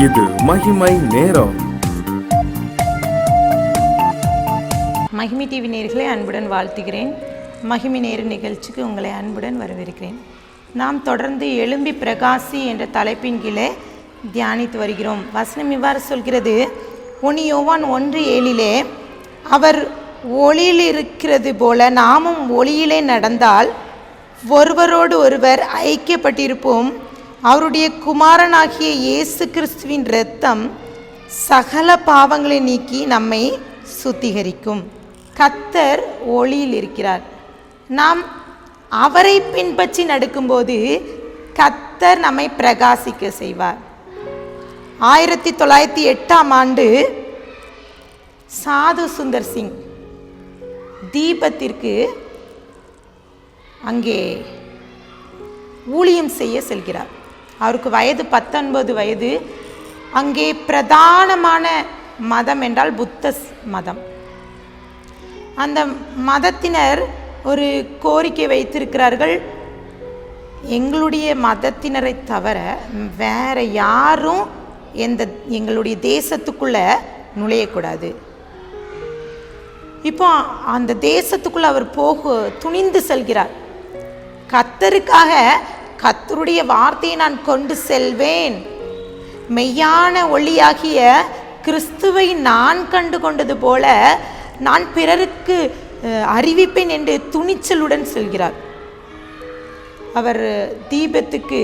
இது மகிமை நேரம். மகிமை டிவி நேயர்களை அன்புடன் வாழ்த்துகிறேன். மகிமை நேர நிகழ்ச்சிக்கு உங்களை அன்புடன் வரவேற்கிறேன். நாம் தொடர்ந்து எழும்பி பிரகாசி என்ற தலைப்பின் கீழே தியானித்து வருகிறோம். வசனம் இவ்வாறு சொல்கிறது, 1 யோவான் 1:7 அவர் ஒளியில் இருக்கிறது போல நாமும் ஒளியிலே நடந்தால் ஒருவரோடு ஒருவர் ஐக்கியப்பட்டிருப்போம். அவருடைய குமாரனாகிய இயேசு கிறிஸ்துவின் இரத்தம் சகல பாவங்களை நீக்கி நம்மை சுத்திகரிக்கும். கர்த்தர் ஒளியில் இருக்கிறார். நாம் அவரை பின்பற்றி நடக்கும்போது கர்த்தர் நம்மை பிரகாசிக்க செய்வார். 1908 சாது சுந்தர் சிங் தீபத்திற்கு அங்கே ஊழியம் செய்ய செல்கிறார். அவருக்கு வயது 19 வயது. அங்கே பிரதானமான மதம் என்றால் புத்த மதம். அந்த மதத்தினர் ஒரு கோரிக்கை வைத்திருக்கிறார்கள், எங்களுடைய மதத்தினரை தவிர வேற யாரும் எங்களுடைய தேசத்துக்குள்ள நுழையக்கூடாது. இப்போ அந்த தேசத்துக்குள்ள அவர் துணிந்து செல்கிறார். கர்த்தருக்காக கர்த்தருடைய வார்த்தையை நான் கொண்டு செல்வேன், மெய்யான ஒளியாகிய கிறிஸ்துவை நான் கண்டு கொண்டது போல நான் பிறருக்கு அறிவிப்பேன் என்று துணிச்சலுடன் செல்கிறார். அவர் தீபத்துக்கு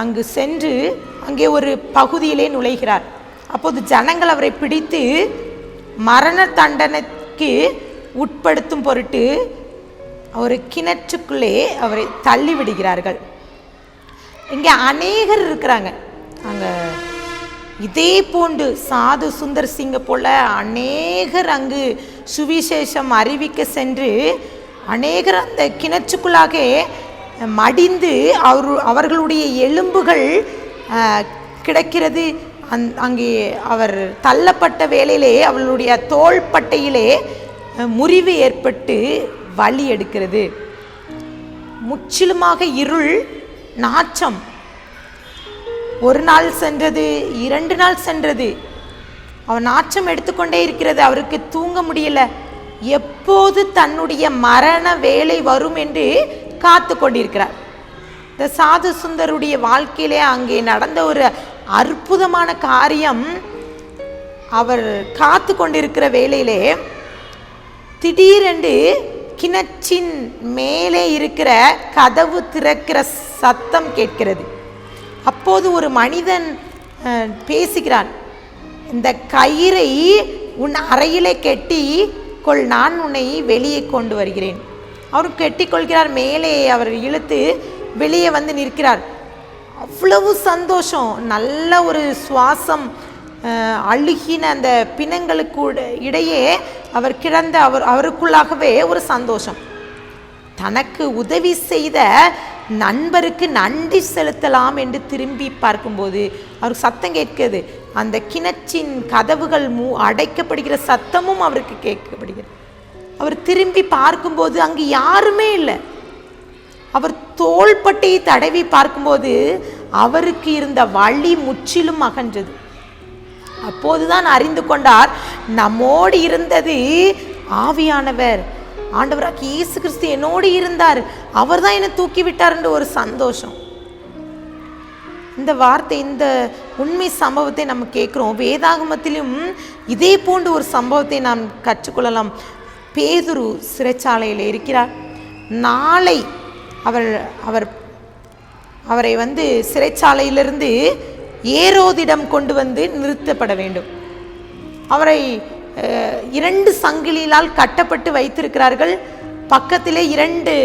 அங்கு சென்று அங்கே ஒரு பகுதியிலே நுழைகிறார். அப்போது ஜனங்கள் அவரை பிடித்து மரண தண்டனைக்கு உட்படுத்தும் பொருட்டு ஒரு கிணற்றுக்குள்ளே அவரை தள்ளி விடுகிறார்கள். இங்கே அநேகர் இருக்கிறாங்க. அங்கே இதே போன்று சாது சுந்தர் சிங்கை போல அநேகர் அங்கு சுவிசேஷம் அறிவிக்க சென்று அநேகர் அந்த கிணற்றுக்குள்ளாக மடிந்து அவர்களுடைய எலும்புகள் கிடக்கிறது. அங்கே அவர் தள்ளப்பட்ட வேளையிலே அவர்களுடைய தோள்பட்டையிலே முறிவு ஏற்பட்டு வலி எடுக்கிறது. முற்றிலுமாக இருள், நாற்றம். ஒரு நாள் சென்றது, 2 நாள் சென்றது, அவர் நாற்றம் எடுத்துக்கொண்டே இருக்கிறது. அவருக்கு தூங்க முடியல. எப்போது தன்னுடைய மரண வேலை வரும் என்று காத்து கொண்டிருக்கிறார். இந்த சாது சுந்தருடைய வாழ்க்கையிலே அங்கே நடந்த ஒரு அற்புதமான காரியம், அவர் காத்து கொண்டிருக்கிற வேளையிலே திடீரென்று கிணற்றின் மேலே இருக்கிற கதவு திறக்கிற சத்தம் கேட்கிறது. அப்போது ஒரு மனிதன் பேசுகிறான், இந்த கயிறை உன் அறையிலே கெட்டி கொள், நான் உன்னை வெளியே கொண்டு வருகிறேன். அவர் கெட்டி கொள்கிறார். மேலே அவர் இழுத்து வெளியே வந்து நிற்கிறார். அவ்வளவு சந்தோஷம். நல்ல ஒரு சுவாசம். அழுகின அந்த பிணங்களுக்கு இடையே அவர் கிடந்த அவருக்குள்ளாகவே ஒரு சந்தோஷம். தனக்கு உதவி செய்த நண்பருக்கு நன்றி செலுத்தலாம் என்று திரும்பி பார்க்கும்போது அவருக்கு சத்தம் கேட்கிறது. அந்த கிணற்றின் கதவுகள் அடைக்கப்படுகிற சத்தமும் அவருக்கு கேட்கப்படுகிறது. அவர் திரும்பி பார்க்கும்போது அங்கு யாருமே இல்லை. அவர் தோள்பட்டையை தடவி பார்க்கும்போது அவருக்கு இருந்த வலி முற்றிலும் அகன்றது. அப்போதுதான் அறிந்து கொண்டார், நம்மோடு இருந்தது ஆவியானவர், ஆண்டவராக இயேசு கிறிஸ்து என்னோடு இருந்தார், அவர் தான் என்னை தூக்கி விட்டார் என்ற ஒரு சந்தோஷம். இந்த வார்த்தை, இந்த உண்மை சம்பவத்தை நம்ம கேட்குறோம். வேதாகமத்திலும் இதே போன்ற ஒரு சம்பவத்தை நாம் கற்றுக்கொள்ளலாம். பேதுரு சிறைச்சாலையில் இருக்கிறார். நாளை அவரை சிறைச்சாலையிலிருந்து ஏரோதிடம் கொண்டு வந்து நிறுத்தப்பட வேண்டும். அவரை 2 சங்கிலியால் கட்டப்பட்டு வைத்திருக்கிறார்கள். பக்கத்திலே 2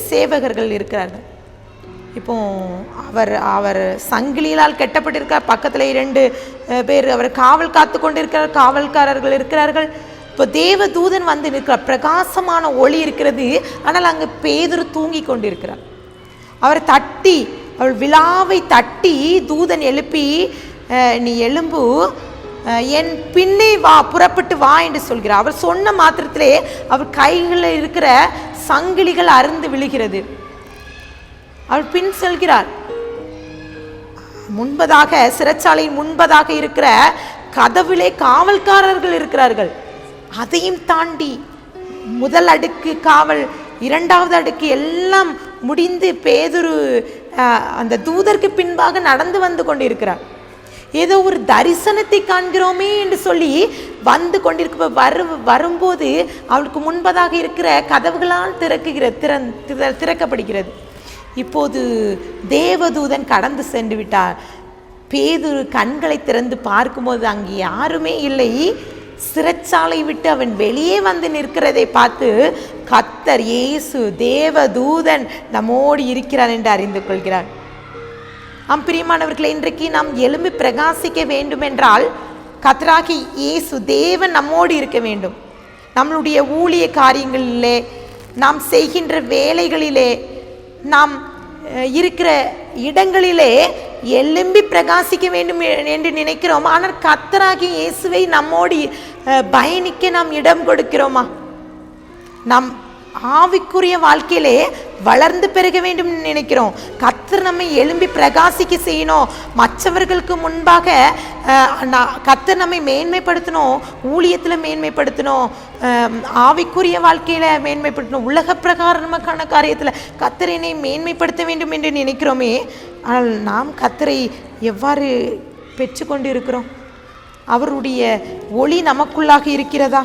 சேவகர்கள் இருக்கிறார்கள். இப்போ அவர் சங்கிலியால் கட்டப்பட்டிருக்கார். பக்கத்தில் 2 பேர் அவர் காவல் காத்து கொண்டிருக்கிறார். காவல்காரர்கள் இருக்கிறார்கள். இப்போ தேவ தூதன் வந்து நிற்கிறார். பிரகாசமான ஒளி இருக்கிறது. ஆனால் அங்கே பேதுரு தூங்கி கொண்டிருக்கிறார். அவரை தட்டி, அவள் விழாவை தட்டி தூதன் எழுப்பி, நீ எழும்பு, என் பின்னே வா, புறப்பட்டு வா என்று சொல்கிறார். அவர் சொன்ன மாத்திரத்திலே அவர் கைகளில் இருக்கிற சங்கிலிகள் அறுந்து விழுகிறது. அவர் பின் செல்கிறார். முன்பதாக, சிறைச்சாலையின் முன்பதாக இருக்கிற கதவிலே காவல்காரர்கள் இருக்கிறார்கள். அதையும் தாண்டி முதல் அடுக்கு காவல், இரண்டாவது அடுக்கு எல்லாம் முடிந்து பேதுரு அந்த தூதருக்கு பின்பாக நடந்து வந்து கொண்டிருக்கிறார். ஏதோ ஒரு தரிசனத்தை காண்கிறோமே என்று சொல்லி வந்து கொண்டிருக்க வரும்போது அவளுக்கு முன்பதாக இருக்கிற கதவுகளால் திறக்கப்படுகிறது. இப்போது தேவதூதன் கடந்து சென்று விட்டார். பேதுரு கண்களை திறந்து பார்க்கும்போது அங்கே யாருமே இல்லை. சிறைச்சாலை விட்டு அவன் வெளியே வந்து நிற்கிறதை பார்த்து கர்த்தர் இயேசு தேவதூதன் நம்மோடு இருக்கிறார் என்று அறிந்து கொள்கிறார். பிரியமானவர்களே, இன்றைக்கு நாம் எழும்பி பிரகாசிக்க வேண்டும் என்றால் கர்த்தராகிய இயேசு தேவன் நம்மோடு இருக்க வேண்டும். நம்மளுடைய ஊழிய காரியங்களிலே, நாம் செய்கின்ற வேலைகளிலே, நாம் இருக்கிற இடங்களிலே எழும்பி பிரகாசிக்க வேண்டும் என்று நினைக்கிறோம். ஆனால் கர்த்தராகிய இயேசுவை நம்மோடு பயணிக்க நாம் இடம் கொடுக்கிறோமா? நாம் ஆவிக்குரிய வாழ்க்கையிலே வளர்ந்து பெருக வேண்டும் நினைக்கிறோம். கர்த்தர் நம்மை எழும்பி பிரகாசிக்க செய்யணும். மற்றவர்களுக்கு முன்பாக கர்த்தர் நம்மை மேன்மைப்படுத்தணும். ஊழியத்தில் மேன்மைப்படுத்தணும், ஆவிக்குரிய வாழ்க்கையில மேன்மைப்படுத்தணும், உலக பிரகாரமான காரியத்தில் கர்த்தர் என்னை மேன்மைப்படுத்த வேண்டும் என்று நினைக்கிறோமே. ஆனால் நாம் கர்த்தரை எவ்வாறு பெற்றுக்கொண்டு இருக்கிறோம்? அவருடைய ஒளி நமக்குள்ளாக இருக்கிறதா?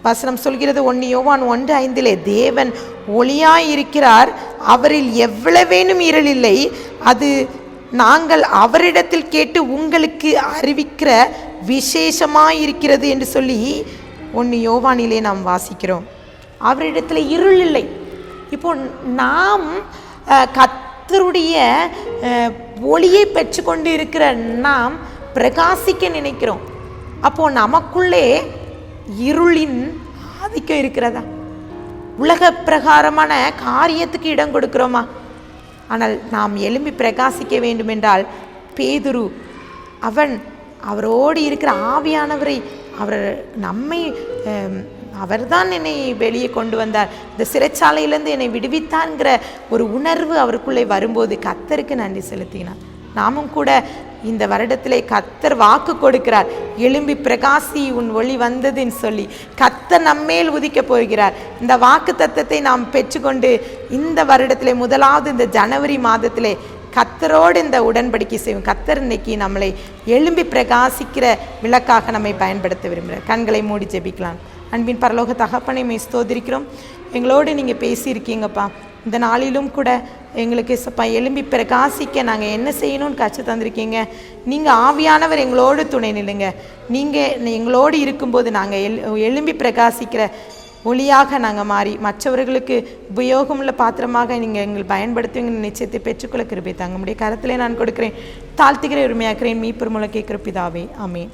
வசனம் சொல்கிறது 1 யோவான் 1:5 தேவன் ஒளியாயிருக்கிறார், அவரில் எவ்வளவேனும் இருள் இல்லை, அது நாங்கள் அவரிடத்தில் கேட்டு உங்களுக்கு அறிவிக்கிற விசேஷமாயிருக்கிறது என்று சொல்லி 1 யோவானிலே நாம் வாசிக்கிறோம். அவரிடத்தில் இருள் இல்லை. இப்போ நாம் கர்த்தருடைய ஒளியை பெற்றுக்கொண்டு இருக்கிற நாம் பிரகாசிக்க நினைக்கிறோம். அப்போ நமக்குள்ளே இருளின் ஆதிக்கம் இருக்கிறதா? உலக பிரகாரமான காரியத்துக்கு இடம் கொடுக்கிறோமா? ஆனால் நாம் எழும்பி பிரகாசிக்க வேண்டும் என்றால் பேதுரு அவரோடு இருக்கிற ஆவியானவரை அவர்தான் என்னை வெளியே கொண்டு வந்தார், இந்த சிறைச்சாலையிலேருந்து என்னை விடுவித்தான்கிற ஒரு உணர்வு அவருக்குள்ளே வரும்போது கர்த்தருக்கு நன்றி செலுத்தினார். நாமும் கூட இந்த வருடத்திலே கர்த்தர் வாக்கு கொடுக்கிறார், எழும்பி பிரகாசி உன் ஒளி வந்ததுன்னு சொல்லி கர்த்தர் நம்மேல் உதிக்க போகிறார். இந்த வாக்கு தத்தத்தை நாம் பெற்றுக்கொண்டு இந்த வருடத்திலே முதலாவது இந்த ஜனவரி மாதத்திலே கர்த்தரோடு இந்த உடன்படிக்கை செய்வோம். கர்த்தர் இன்னைக்கு நம்மளை எழும்பி பிரகாசிக்கிற விளக்காக நம்மை பயன்படுத்த விரும்புகிறார். கண்களை மூடி ஜெபிக்கலாம். அன்பின் பரலோக தகப்பனை மே ஸ்தோத்திரிக்கிறோம். எங்களோடு நீங்கள் பேசியிருக்கீங்கப்பா. இந்த நாளிலும் கூட எங்களுக்கு எழும்பி பிரகாசிக்க நாங்கள் என்ன செய்யணும்னு கற்று தந்திருக்கீங்க. நீங்கள் ஆவியானவர் எங்களோடு துணை நில்லுங்க. நீங்கள் எங்களோடு இருக்கும்போது நாங்கள் எழும்பி பிரகாசிக்கிற ஒளியாக நாங்கள் மாறி மற்றவர்களுக்கு உபயோகமுள்ள பாத்திரமாக நீங்கள் எங்கள் பயன்படுத்துவீங்க நிச்சயத்தை பெற்றுக்கொள்ள கிருபை தாங்க. உம்முடைய கரத்திலே நான் கொடுக்கிறேன், தாழ்த்துகிற உரிமையாக்கிறேன், மீட்பர் மூலம் கேட்கிற பிதாவே, ஆமென்.